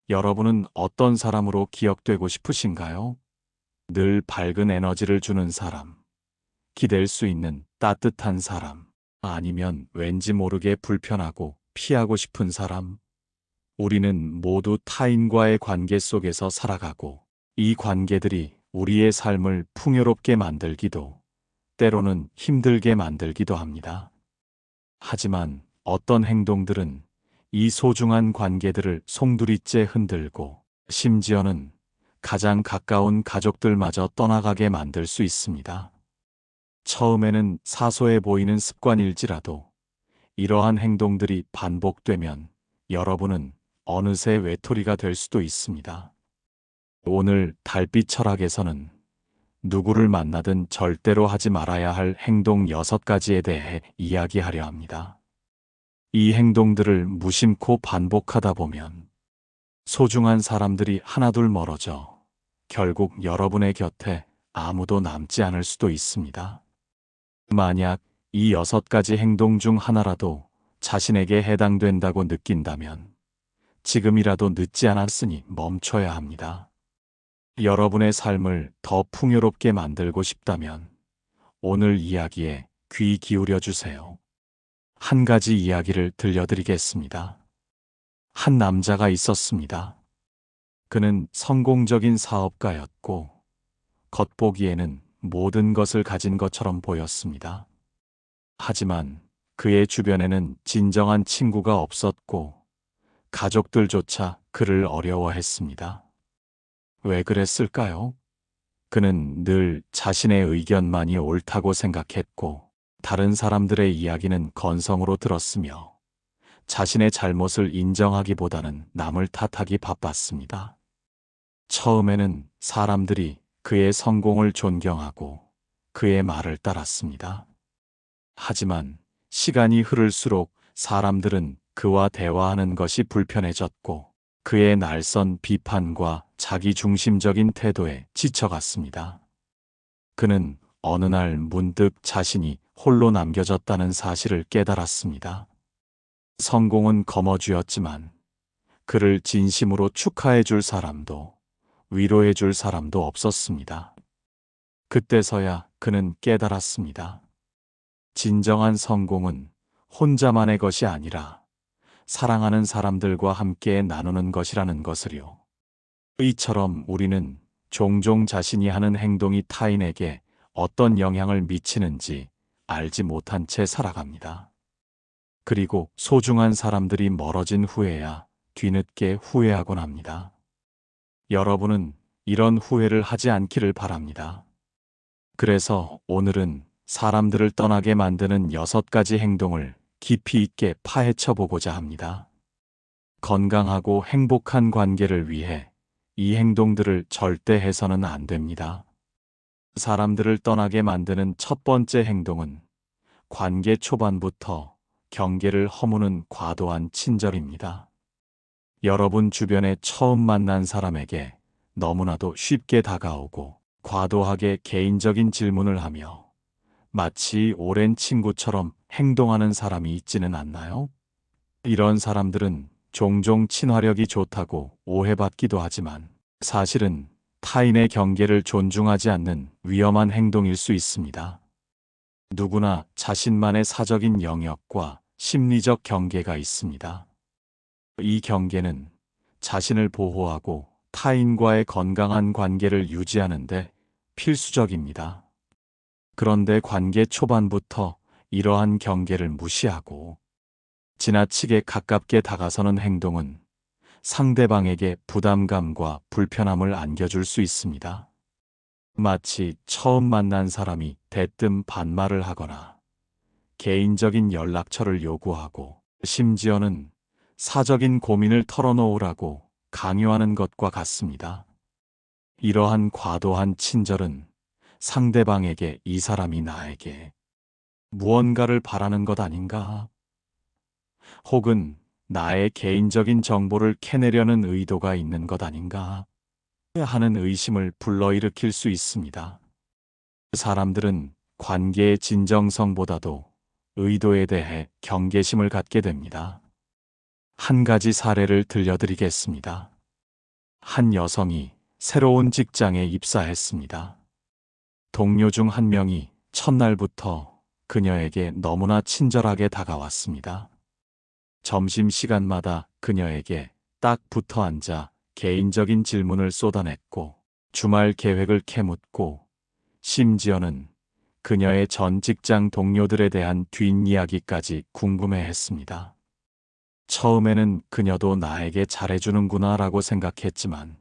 여러분은 어떤 사람으로 기억되고 싶으신가요? 늘 밝은 에너지를 주는 사람, 기댈 수 있는 따뜻한 사람, 아니면 왠지 모르게 불편하고 피하고 싶은 사람? 우리는 모두 타인과의 관계 속에서 살아가고, 이 관계들이 우리의 삶을 풍요롭게 만들기도, 때로는 힘들게 만들기도 합니다. 하지만 어떤 행동들은 이 소중한 관계들을 송두리째 흔들고, 심지어는 가장 가까운 가족들마저 떠나가게 만들 수 있습니다. 처음에는 사소해 보이는 습관일지라도 이러한 행동들이 반복되면 여러분은 어느새 외톨이가 될 수도 있습니다. 오늘 달빛 철학에서는 누구를 만나든 절대로 하지 말아야 할 행동 6가지에 대해 이야기하려 합니다. 이 행동들을 무심코 반복하다 보면 소중한 사람들이 하나둘 멀어져 결국 여러분의 곁에 아무도 남지 않을 수도 있습니다. 만약 이 6가지 행동 중 하나라도 자신에게 해당된다고 느낀다면 지금이라도 늦지 않았으니 멈춰야 합니다. 여러분의 삶을 더 풍요롭게 만들고 싶다면 오늘 이야기에 귀 기울여 주세요. 한 가지 이야기를 들려드리겠습니다. 한 남자가 있었습니다. 그는 성공적인 사업가였고 겉보기에는 모든 것을 가진 것처럼 보였습니다. 하지만 그의 주변에는 진정한 친구가 없었고 가족들조차 그를 어려워했습니다. 왜 그랬을까요? 그는 늘 자신의 의견만이 옳다고 생각했고 다른 사람들의 이야기는 건성으로 들었으며 자신의 잘못을 인정하기보다는 남을 탓하기 바빴습니다. 처음에는 사람들이 그의 성공을 존경하고 그의 말을 따랐습니다. 하지만 시간이 흐를수록 사람들은 그와 대화하는 것이 불편해졌고 그의 날선 비판과 자기중심적인 태도에 지쳐갔습니다. 그는 어느 날 문득 자신이 홀로 남겨졌다는 사실을 깨달았습니다. 성공은 거머쥐었지만 그를 진심으로 축하해 줄 사람도 위로해 줄 사람도 없었습니다. 그때서야 그는 깨달았습니다. 진정한 성공은 혼자만의 것이 아니라 사랑하는 사람들과 함께 나누는 것이라는 것을요. 이처럼 우리는 종종 자신이 하는 행동이 타인에게 어떤 영향을 미치는지 알지 못한 채 살아갑니다. 그리고 소중한 사람들이 멀어진 후에야 뒤늦게 후회하곤 합니다. 여러분은 이런 후회를 하지 않기를 바랍니다. 그래서 오늘은 사람들을 떠나게 만드는 6가지 행동을 깊이 있게 파헤쳐 보고자 합니다. 건강하고 행복한 관계를 위해 이 행동들을 절대 해서는 안 됩니다. 사람들을 떠나게 만드는 첫 번째 행동은 관계 초반부터 경계를 허무는 과도한 친절입니다. 여러분 주변에 처음 만난 사람에게 너무나도 쉽게 다가오고 과도하게 개인적인 질문을 하며 마치 오랜 친구처럼 행동하는 사람이 있지는 않나요? 이런 사람들은 종종 친화력이 좋다고 오해받기도 하지만 사실은 타인의 경계를 존중하지 않는 위험한 행동일 수 있습니다. 누구나 자신만의 사적인 영역과 심리적 경계가 있습니다. 이 경계는 자신을 보호하고 타인과의 건강한 관계를 유지하는 데 필수적입니다. 그런데 관계 초반부터 이러한 경계를 무시하고 지나치게 가깝게 다가서는 행동은 상대방에게 부담감과 불편함을 안겨줄 수 있습니다. 마치 처음 만난 사람이 대뜸 반말을 하거나 개인적인 연락처를 요구하고 심지어는 사적인 고민을 털어놓으라고 강요하는 것과 같습니다. 이러한 과도한 친절은 상대방에게 이 사람이 나에게 무언가를 바라는 것 아닌가? 혹은 나의 개인적인 정보를 캐내려는 의도가 있는 것 아닌가? 하는 의심을 불러일으킬 수 있습니다. 사람들은 관계의 진정성보다도 의도에 대해 경계심을 갖게 됩니다. 한 가지 사례를 들려드리겠습니다. 한 여성이 새로운 직장에 입사했습니다. 동료 중 한 명이 첫날부터 그녀에게 너무나 친절하게 다가왔습니다. 점심시간마다 그녀에게 딱 붙어 앉아 개인적인 질문을 쏟아냈고 주말 계획을 캐묻고 심지어는 그녀의 전 직장 동료들에 대한 뒷이야기까지 궁금해했습니다. 처음에는 그녀도 나에게 잘해주는구나 라고 생각했지만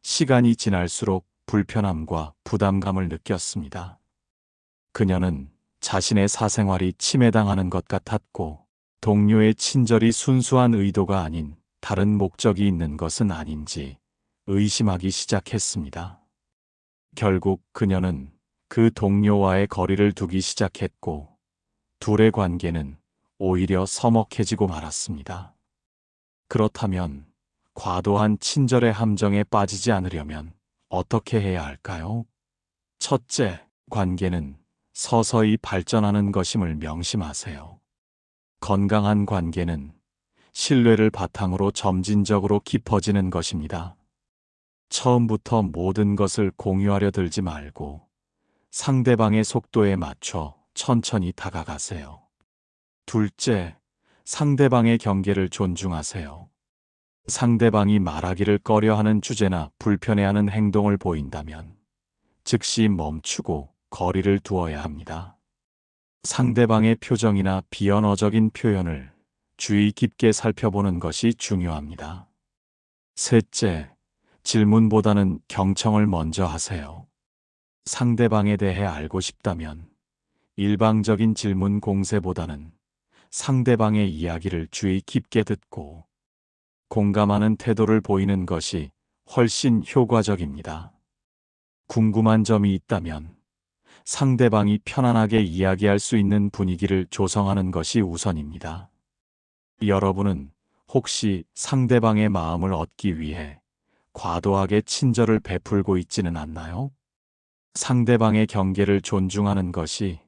시간이 지날수록 불편함과 부담감을 느꼈습니다. 그녀는 자신의 사생활이 침해당하는 것 같았고 동료의 친절이 순수한 의도가 아닌 다른 목적이 있는 것은 아닌지 의심하기 시작했습니다. 결국 그녀는 그 동료와의 거리를 두기 시작했고 둘의 관계는 오히려 서먹해지고 말았습니다. 그렇다면 과도한 친절의 함정에 빠지지 않으려면 어떻게 해야 할까요? 첫째, 관계는 서서히 발전하는 것임을 명심하세요. 건강한 관계는 신뢰를 바탕으로 점진적으로 깊어지는 것입니다. 처음부터 모든 것을 공유하려 들지 말고 상대방의 속도에 맞춰 천천히 다가가세요. 둘째, 상대방의 경계를 존중하세요. 상대방이 말하기를 꺼려하는 주제나 불편해하는 행동을 보인다면 즉시 멈추고 거리를 두어야 합니다. 상대방의 표정이나 비언어적인 표현을 주의 깊게 살펴보는 것이 중요합니다. 셋째, 질문보다는 경청을 먼저 하세요. 상대방에 대해 알고 싶다면 일방적인 질문 공세보다는 상대방의 이야기를 주의 깊게 듣고 공감하는 태도를 보이는 것이 훨씬 효과적입니다. 궁금한 점이 있다면 상대방이 편안하게 이야기할 수 있는 분위기를 조성하는 것이 우선입니다. 여러분은 혹시 상대방의 마음을 얻기 위해 과도하게 친절을 베풀고 있지는 않나요? 상대방의 경계를 존중하는 것이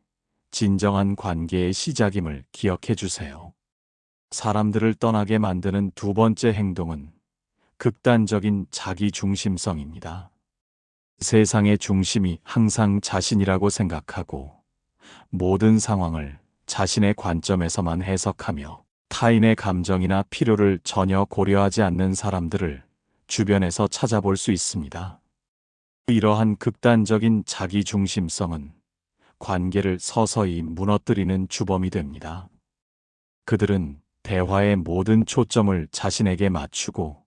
진정한 관계의 시작임을 기억해 주세요. 사람들을 떠나게 만드는 두 번째 행동은 극단적인 자기 중심성입니다. 세상의 중심이 항상 자신이라고 생각하고 모든 상황을 자신의 관점에서만 해석하며 타인의 감정이나 필요를 전혀 고려하지 않는 사람들을 주변에서 찾아볼 수 있습니다. 이러한 극단적인 자기 중심성은 관계를 서서히 무너뜨리는 주범이 됩니다. 그들은 대화의 모든 초점을 자신에게 맞추고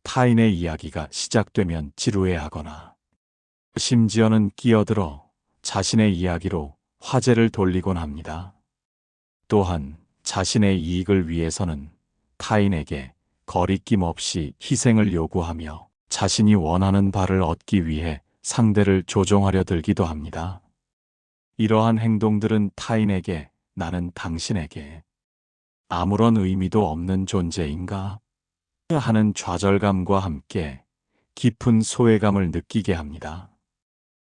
타인의 이야기가 시작되면 지루해하거나 심지어는 끼어들어 자신의 이야기로 화제를 돌리곤 합니다. 또한 자신의 이익을 위해서는 타인에게 거리낌 없이 희생을 요구하며 자신이 원하는 바를 얻기 위해 상대를 조종하려 들기도 합니다. 이러한 행동들은 타인에게 나는 당신에게 아무런 의미도 없는 존재인가? 하는 좌절감과 함께 깊은 소외감을 느끼게 합니다.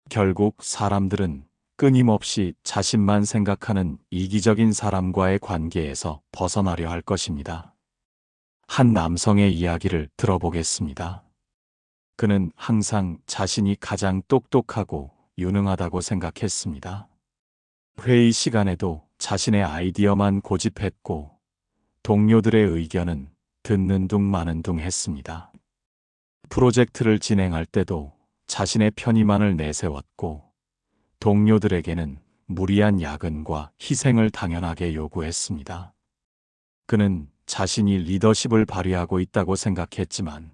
결국 사람들은 끊임없이 자신만 생각하는 이기적인 사람과의 관계에서 벗어나려 할 것입니다. 한 남성의 이야기를 들어보겠습니다. 그는 항상 자신이 가장 똑똑하고 유능하다고 생각했습니다. 회의 시간에도 자신의 아이디어만 고집했고 동료들의 의견은 듣는 둥 마는 둥 했습니다. 프로젝트를 진행할 때도 자신의 편의만을 내세웠고 동료들에게는 무리한 야근과 희생을 당연하게 요구했습니다. 그는 자신이 리더십을 발휘하고 있다고 생각했지만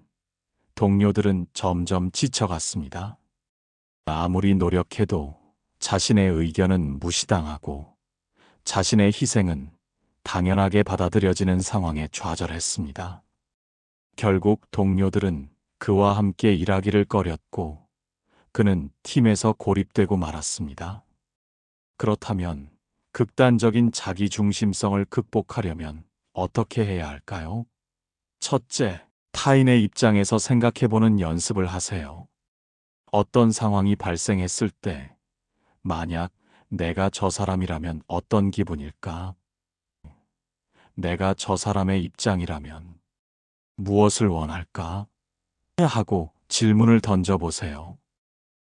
동료들은 점점 지쳐갔습니다. 아무리 노력해도 자신의 의견은 무시당하고 자신의 희생은 당연하게 받아들여지는 상황에 좌절했습니다. 결국 동료들은 그와 함께 일하기를 꺼렸고 그는 팀에서 고립되고 말았습니다. 그렇다면 극단적인 자기 중심성을 극복하려면 어떻게 해야 할까요? 첫째, 타인의 입장에서 생각해보는 연습을 하세요. 어떤 상황이 발생했을 때 만약 내가 저 사람이라면 어떤 기분일까? 내가 저 사람의 입장이라면 무엇을 원할까? 하고 질문을 던져보세요.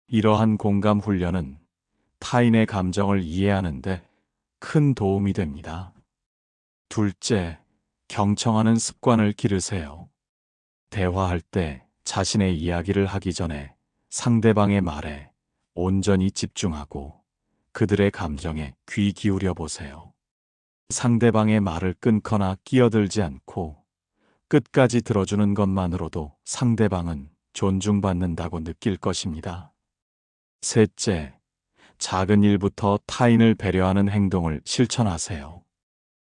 이러한 공감 훈련은 타인의 감정을 이해하는데 큰 도움이 됩니다. 둘째, 경청하는 습관을 기르세요. 대화할 때 자신의 이야기를 하기 전에 상대방의 말에 온전히 집중하고 그들의 감정에 귀 기울여 보세요. 상대방의 말을 끊거나 끼어들지 않고 끝까지 들어주는 것만으로도 상대방은 존중받는다고 느낄 것입니다. 셋째, 작은 일부터 타인을 배려하는 행동을 실천하세요.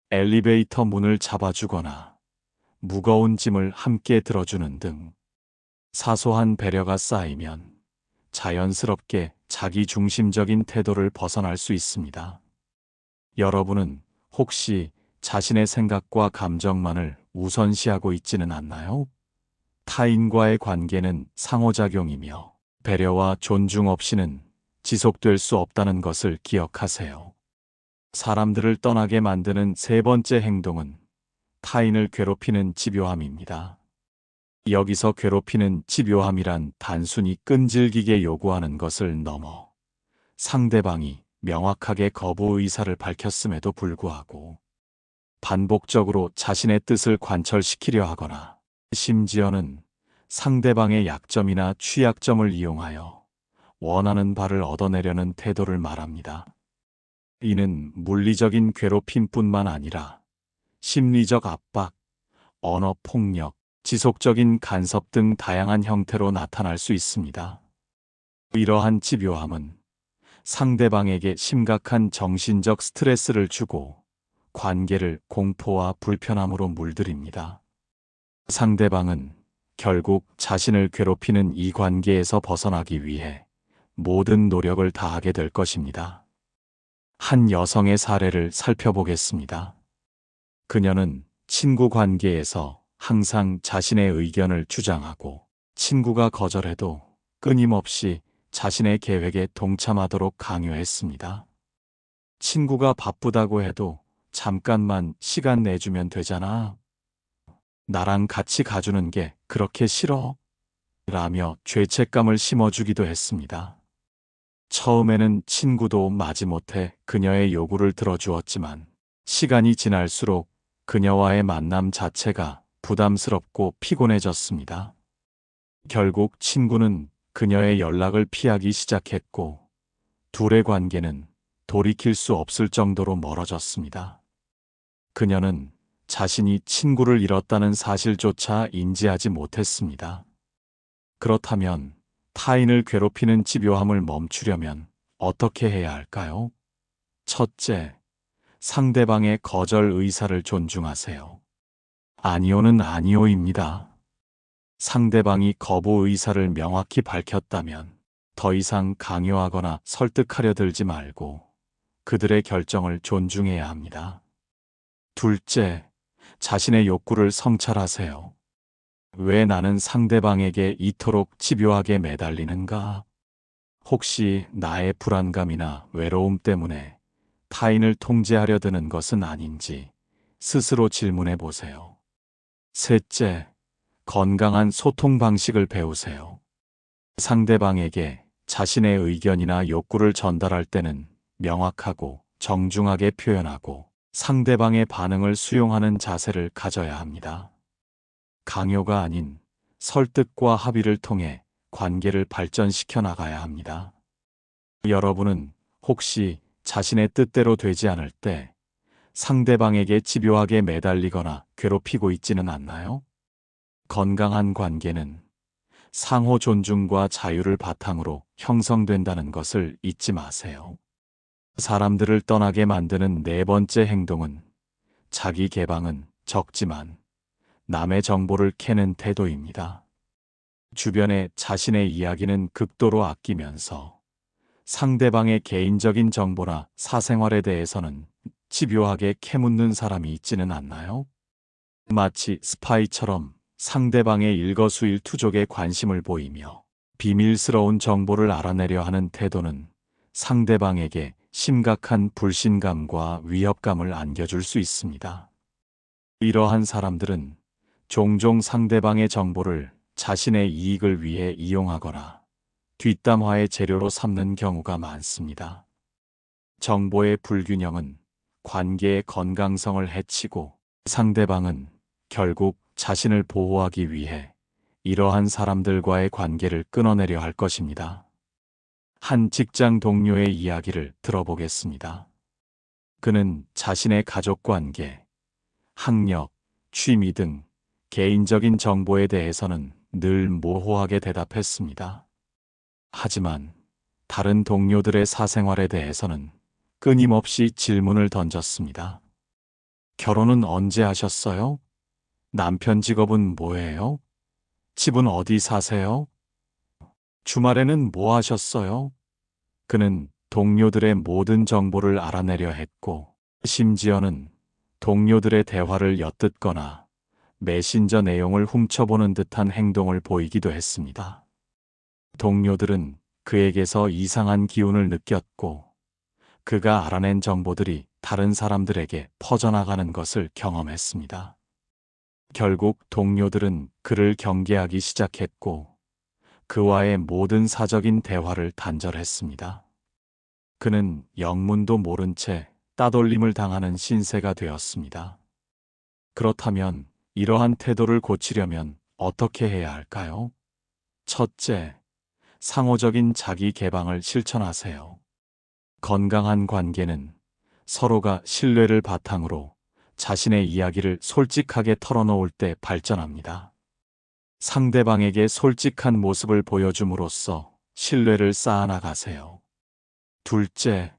엘리베이터 문을 잡아주거나 무거운 짐을 함께 들어주는 등 사소한 배려가 쌓이면 자연스럽게 자기 중심적인 태도를 벗어날 수 있습니다. 여러분은 혹시 자신의 생각과 감정만을 우선시하고 있지는 않나요? 타인과의 관계는 상호작용이며 배려와 존중 없이는 지속될 수 없다는 것을 기억하세요. 사람들을 떠나게 만드는 세 번째 행동은 타인을 괴롭히는 집요함입니다. 여기서 괴롭히는 집요함이란 단순히 끈질기게 요구하는 것을 넘어 상대방이 명확하게 거부 의사를 밝혔음에도 불구하고 반복적으로 자신의 뜻을 관철시키려 하거나 심지어는 상대방의 약점이나 취약점을 이용하여 원하는 바를 얻어내려는 태도를 말합니다. 이는 물리적인 괴롭힘뿐만 아니라 심리적 압박, 언어 폭력, 지속적인 간섭 등 다양한 형태로 나타날 수 있습니다. 이러한 집요함은 상대방에게 심각한 정신적 스트레스를 주고 관계를 공포와 불편함으로 물들입니다. 상대방은 결국 자신을 괴롭히는 이 관계에서 벗어나기 위해 모든 노력을 다하게 될 것입니다. 한 여성의 사례를 살펴보겠습니다. 그녀는 친구 관계에서 항상 자신의 의견을 주장하고 친구가 거절해도 끊임없이 자신의 계획에 동참하도록 강요했습니다. 친구가 바쁘다고 해도 잠깐만 시간 내주면 되잖아. 나랑 같이 가주는 게 그렇게 싫어? 라며 죄책감을 심어주기도 했습니다. 처음에는 친구도 마지못해 그녀의 요구를 들어주었지만 시간이 지날수록 그녀와의 만남 자체가 부담스럽고 피곤해졌습니다. 결국 친구는 그녀의 연락을 피하기 시작했고 둘의 관계는 돌이킬 수 없을 정도로 멀어졌습니다. 그녀는 자신이 친구를 잃었다는 사실조차 인지하지 못했습니다. 그렇다면 타인을 괴롭히는 집요함을 멈추려면 어떻게 해야 할까요? 첫째, 상대방의 거절 의사를 존중하세요. 아니오는 아니오입니다. 상대방이 거부 의사를 명확히 밝혔다면 더 이상 강요하거나 설득하려 들지 말고 그들의 결정을 존중해야 합니다. 둘째, 자신의 욕구를 성찰하세요. 왜 나는 상대방에게 이토록 집요하게 매달리는가? 혹시 나의 불안감이나 외로움 때문에 타인을 통제하려 드는 것은 아닌지 스스로 질문해 보세요. 셋째, 건강한 소통 방식을 배우세요. 상대방에게 자신의 의견이나 욕구를 전달할 때는 명확하고 정중하게 표현하고 상대방의 반응을 수용하는 자세를 가져야 합니다. 강요가 아닌 설득과 합의를 통해 관계를 발전시켜 나가야 합니다. 여러분은 혹시 자신의 뜻대로 되지 않을 때 상대방에게 집요하게 매달리거나 괴롭히고 있지는 않나요? 건강한 관계는 상호 존중과 자유를 바탕으로 형성된다는 것을 잊지 마세요. 사람들을 떠나게 만드는 네 번째 행동은 자기 개방은 적지만 남의 정보를 캐는 태도입니다. 주변에 자신의 이야기는 극도로 아끼면서 상대방의 개인적인 정보나 사생활에 대해서는 집요하게 캐묻는 사람이 있지는 않나요? 마치 스파이처럼 상대방의 일거수일투족에 관심을 보이며 비밀스러운 정보를 알아내려 하는 태도는 상대방에게 심각한 불신감과 위협감을 안겨줄 수 있습니다. 이러한 사람들은 종종 상대방의 정보를 자신의 이익을 위해 이용하거나 뒷담화의 재료로 삼는 경우가 많습니다. 정보의 불균형은 관계의 건강성을 해치고 상대방은 결국 자신을 보호하기 위해 이러한 사람들과의 관계를 끊어내려 할 것입니다. 한 직장 동료의 이야기를 들어보겠습니다. 그는 자신의 가족 관계, 학력, 취미 등 개인적인 정보에 대해서는 늘 모호하게 대답했습니다. 하지만 다른 동료들의 사생활에 대해서는 끊임없이 질문을 던졌습니다. 결혼은 언제 하셨어요? 남편 직업은 뭐예요? 집은 어디 사세요? 주말에는 뭐 하셨어요? 그는 동료들의 모든 정보를 알아내려 했고, 심지어는 동료들의 대화를 엿듣거나 메신저 내용을 훔쳐보는 듯한 행동을 보이기도 했습니다. 동료들은 그에게서 이상한 기운을 느꼈고, 그가 알아낸 정보들이 다른 사람들에게 퍼져나가는 것을 경험했습니다. 결국 동료들은 그를 경계하기 시작했고, 그와의 모든 사적인 대화를 단절했습니다. 그는 영문도 모른 채 따돌림을 당하는 신세가 되었습니다. 그렇다면 이러한 태도를 고치려면 어떻게 해야 할까요? 첫째, 상호적인 자기 개방을 실천하세요. 건강한 관계는 서로가 신뢰를 바탕으로 자신의 이야기를 솔직하게 털어놓을 때 발전합니다. 상대방에게 솔직한 모습을 보여줌으로써 신뢰를 쌓아나가세요. 둘째,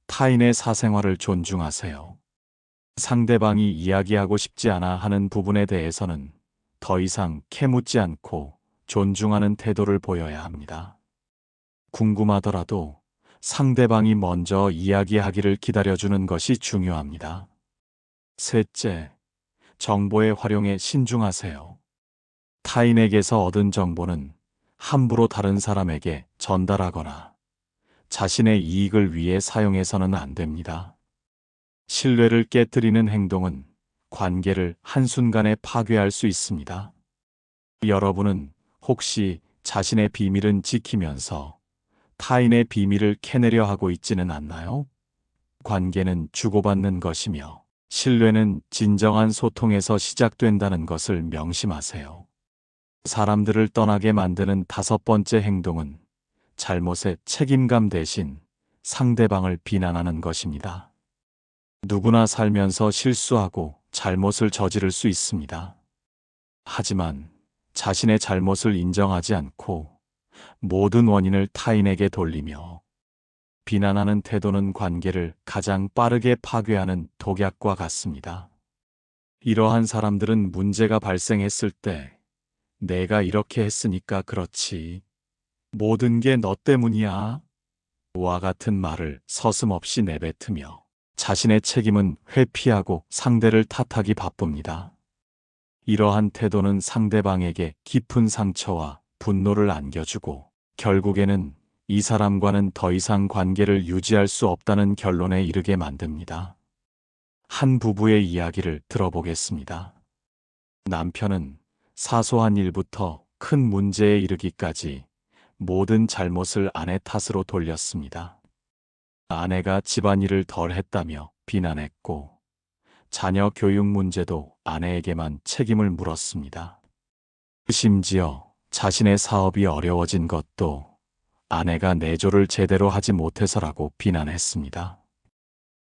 타인의 사생활을 존중하세요. 상대방이 이야기하고 싶지 않아 하는 부분에 대해서는 더 이상 캐묻지 않고 존중하는 태도를 보여야 합니다. 궁금하더라도 상대방이 먼저 이야기하기를 기다려주는 것이 중요합니다. 셋째, 정보의 활용에 신중하세요. 타인에게서 얻은 정보는 함부로 다른 사람에게 전달하거나 자신의 이익을 위해 사용해서는 안 됩니다. 신뢰를 깨뜨리는 행동은 관계를 한순간에 파괴할 수 있습니다. 여러분은 혹시 자신의 비밀은 지키면서 타인의 비밀을 캐내려 하고 있지는 않나요? 관계는 주고받는 것이며 신뢰는 진정한 소통에서 시작된다는 것을 명심하세요. 사람들을 떠나게 만드는 다섯 번째 행동은 잘못의 책임감 대신 상대방을 비난하는 것입니다. 누구나 살면서 실수하고 잘못을 저지를 수 있습니다. 하지만 자신의 잘못을 인정하지 않고 모든 원인을 타인에게 돌리며 비난하는 태도는 관계를 가장 빠르게 파괴하는 독약과 같습니다. 이러한 사람들은 문제가 발생했을 때 내가 이렇게 했으니까 그렇지. 모든 게 너 때문이야. 와 같은 말을 서슴없이 내뱉으며 자신의 책임은 회피하고 상대를 탓하기 바쁩니다. 이러한 태도는 상대방에게 깊은 상처와 분노를 안겨주고 결국에는 이 사람과는 더 이상 관계를 유지할 수 없다는 결론에 이르게 만듭니다. 한 부부의 이야기를 들어보겠습니다. 남편은 사소한 일부터 큰 문제에 이르기까지 모든 잘못을 아내 탓으로 돌렸습니다. 아내가 집안일을 덜 했다며 비난했고 자녀 교육 문제도 아내에게만 책임을 물었습니다. 심지어 자신의 사업이 어려워진 것도 아내가 내조를 제대로 하지 못해서라고 비난했습니다.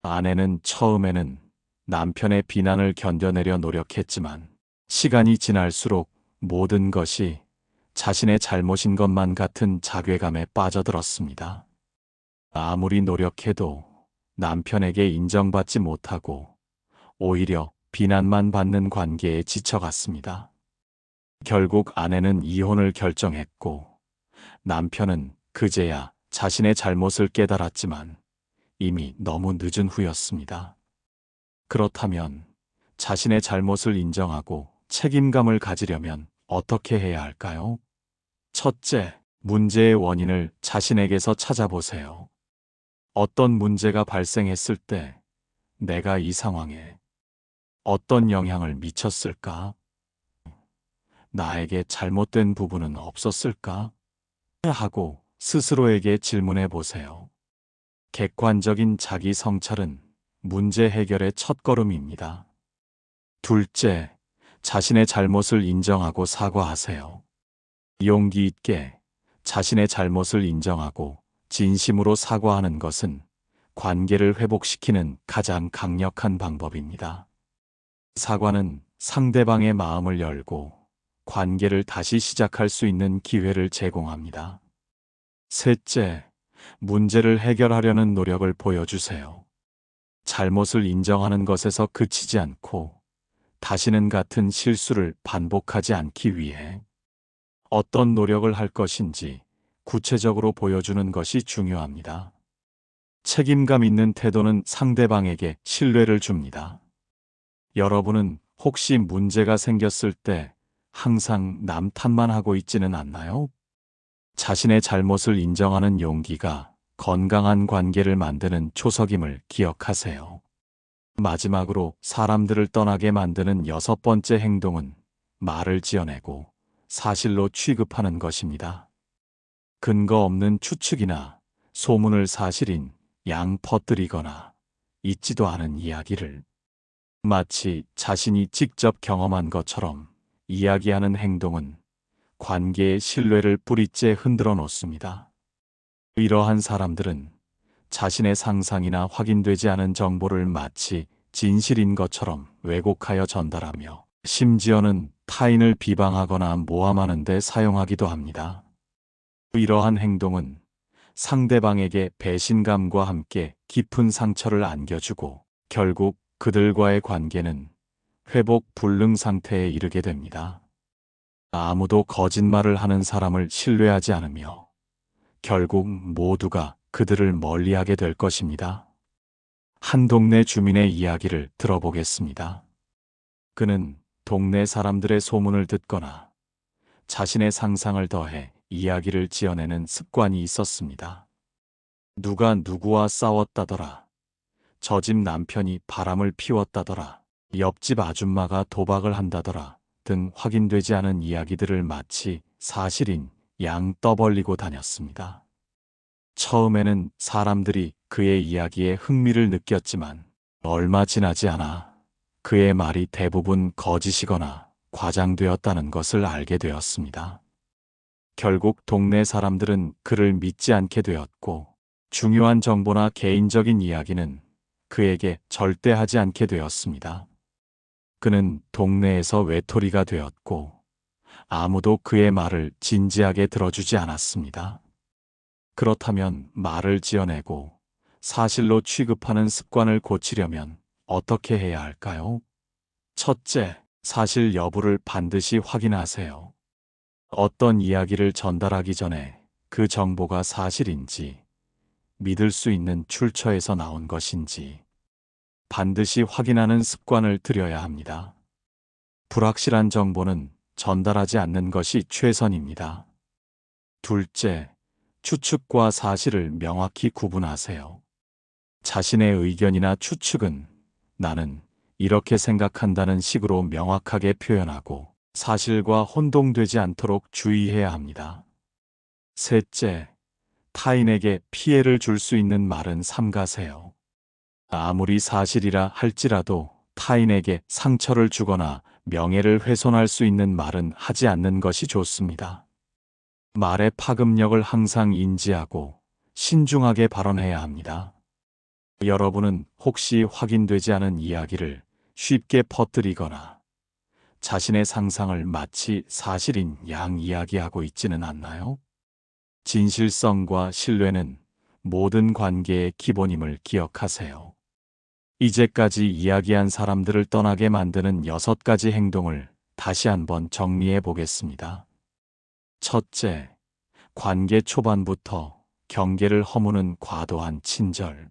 아내는 처음에는 남편의 비난을 견뎌내려 노력했지만 시간이 지날수록 모든 것이 자신의 잘못인 것만 같은 자괴감에 빠져들었습니다. 아무리 노력해도 남편에게 인정받지 못하고 오히려 비난만 받는 관계에 지쳐갔습니다. 결국 아내는 이혼을 결정했고 남편은 그제야 자신의 잘못을 깨달았지만 이미 너무 늦은 후였습니다. 그렇다면 자신의 잘못을 인정하고 책임감을 가지려면 어떻게 해야 할까요? 첫째, 문제의 원인을 자신에게서 찾아보세요. 어떤 문제가 발생했을 때 내가 이 상황에 어떤 영향을 미쳤을까? 나에게 잘못된 부분은 없었을까? 하고 스스로에게 질문해 보세요. 객관적인 자기 성찰은 문제 해결의 첫걸음입니다. 둘째, 자신의 잘못을 인정하고 사과하세요. 용기 있게 자신의 잘못을 인정하고 진심으로 사과하는 것은 관계를 회복시키는 가장 강력한 방법입니다. 사과는 상대방의 마음을 열고 관계를 다시 시작할 수 있는 기회를 제공합니다. 셋째, 문제를 해결하려는 노력을 보여주세요. 잘못을 인정하는 것에서 그치지 않고 다시는 같은 실수를 반복하지 않기 위해 어떤 노력을 할 것인지 구체적으로 보여주는 것이 중요합니다. 책임감 있는 태도는 상대방에게 신뢰를 줍니다. 여러분은 혹시 문제가 생겼을 때 항상 남 탓만 하고 있지는 않나요? 자신의 잘못을 인정하는 용기가 건강한 관계를 만드는 초석임을 기억하세요. 마지막으로 사람들을 떠나게 만드는 여섯 번째 행동은 말을 지어내고 사실로 취급하는 것입니다. 근거 없는 추측이나 소문을 사실인 양 퍼뜨리거나 있지도 않은 이야기를 마치 자신이 직접 경험한 것처럼 이야기하는 행동은 관계의 신뢰를 뿌리째 흔들어 놓습니다. 이러한 사람들은 자신의 상상이나 확인되지 않은 정보를 마치 진실인 것처럼 왜곡하여 전달하며 심지어는 타인을 비방하거나 모함하는 데 사용하기도 합니다. 이러한 행동은 상대방에게 배신감과 함께 깊은 상처를 안겨주고 결국 그들과의 관계는 회복 불능 상태에 이르게 됩니다. 아무도 거짓말을 하는 사람을 신뢰하지 않으며 결국 모두가 그들을 멀리하게 될 것입니다. 한 동네 주민의 이야기를 들어보겠습니다. 그는 동네 사람들의 소문을 듣거나 자신의 상상을 더해 이야기를 지어내는 습관이 있었습니다. 누가 누구와 싸웠다더라. 저 집 남편이 바람을 피웠다더라. 옆집 아줌마가 도박을 한다더라. 등 확인되지 않은 이야기들을 마치 사실인 양 떠벌리고 다녔습니다. 처음에는 사람들이 그의 이야기에 흥미를 느꼈지만 얼마 지나지 않아 그의 말이 대부분 거짓이거나 과장되었다는 것을 알게 되었습니다. 결국 동네 사람들은 그를 믿지 않게 되었고 중요한 정보나 개인적인 이야기는 그에게 절대 하지 않게 되었습니다. 그는 동네에서 외톨이가 되었고 아무도 그의 말을 진지하게 들어주지 않았습니다. 그렇다면 말을 지어내고 사실로 취급하는 습관을 고치려면 어떻게 해야 할까요? 첫째, 사실 여부를 반드시 확인하세요. 어떤 이야기를 전달하기 전에 그 정보가 사실인지 믿을 수 있는 출처에서 나온 것인지 반드시 확인하는 습관을 들여야 합니다. 불확실한 정보는 전달하지 않는 것이 최선입니다. 둘째, 추측과 사실을 명확히 구분하세요. 자신의 의견이나 추측은 나는 이렇게 생각한다는 식으로 명확하게 표현하고 사실과 혼동되지 않도록 주의해야 합니다. 셋째, 타인에게 피해를 줄 수 있는 말은 삼가세요. 아무리 사실이라 할지라도 타인에게 상처를 주거나 명예를 훼손할 수 있는 말은 하지 않는 것이 좋습니다. 말의 파급력을 항상 인지하고 신중하게 발언해야 합니다. 여러분은 혹시 확인되지 않은 이야기를 쉽게 퍼뜨리거나 자신의 상상을 마치 사실인 양 이야기하고 있지는 않나요? 진실성과 신뢰는 모든 관계의 기본임을 기억하세요. 이제까지 이야기한 사람들을 떠나게 만드는 6가지 행동을 다시 한번 정리해 보겠습니다. 첫째, 관계 초반부터 경계를 허무는 과도한 친절.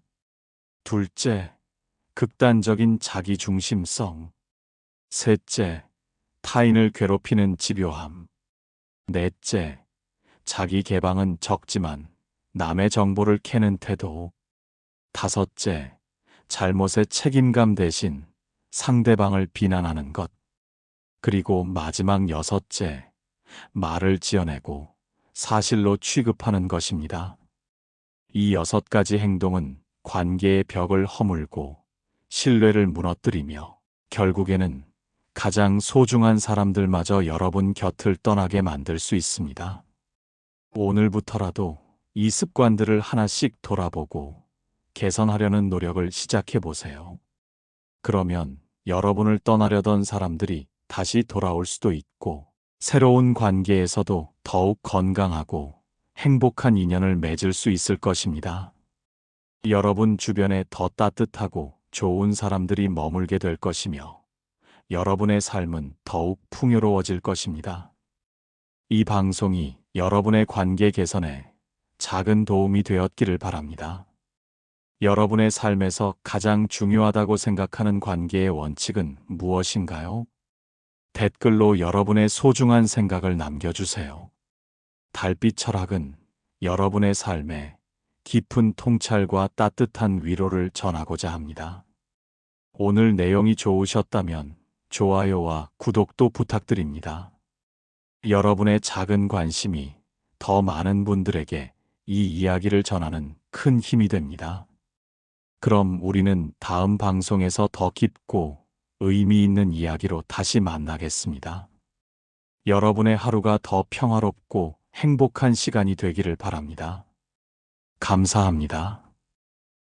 둘째, 극단적인 자기중심성. 셋째, 타인을 괴롭히는 집요함. 넷째, 자기 개방은 적지만 남의 정보를 캐는 태도. 다섯째, 잘못의 책임감 대신 상대방을 비난하는 것. 그리고 마지막 여섯째, 말을 지어내고 사실로 취급하는 것입니다. 이 6가지 행동은 관계의 벽을 허물고 신뢰를 무너뜨리며 결국에는 가장 소중한 사람들마저 여러분 곁을 떠나게 만들 수 있습니다. 오늘부터라도 이 습관들을 하나씩 돌아보고 개선하려는 노력을 시작해 보세요. 그러면 여러분을 떠나려던 사람들이 다시 돌아올 수도 있고, 새로운 관계에서도 더욱 건강하고 행복한 인연을 맺을 수 있을 것입니다. 여러분 주변에 더 따뜻하고 좋은 사람들이 머물게 될 것이며, 여러분의 삶은 더욱 풍요로워질 것입니다. 이 방송이 여러분의 관계 개선에 작은 도움이 되었기를 바랍니다. 여러분의 삶에서 가장 중요하다고 생각하는 관계의 원칙은 무엇인가요? 댓글로 여러분의 소중한 생각을 남겨주세요. 달빛 철학은 여러분의 삶에 깊은 통찰과 따뜻한 위로를 전하고자 합니다. 오늘 내용이 좋으셨다면 좋아요와 구독도 부탁드립니다. 여러분의 작은 관심이 더 많은 분들에게 이 이야기를 전하는 큰 힘이 됩니다. 그럼 우리는 다음 방송에서 더 깊고 의미 있는 이야기로 다시 만나겠습니다. 여러분의 하루가 더 평화롭고 행복한 시간이 되기를 바랍니다. 감사합니다.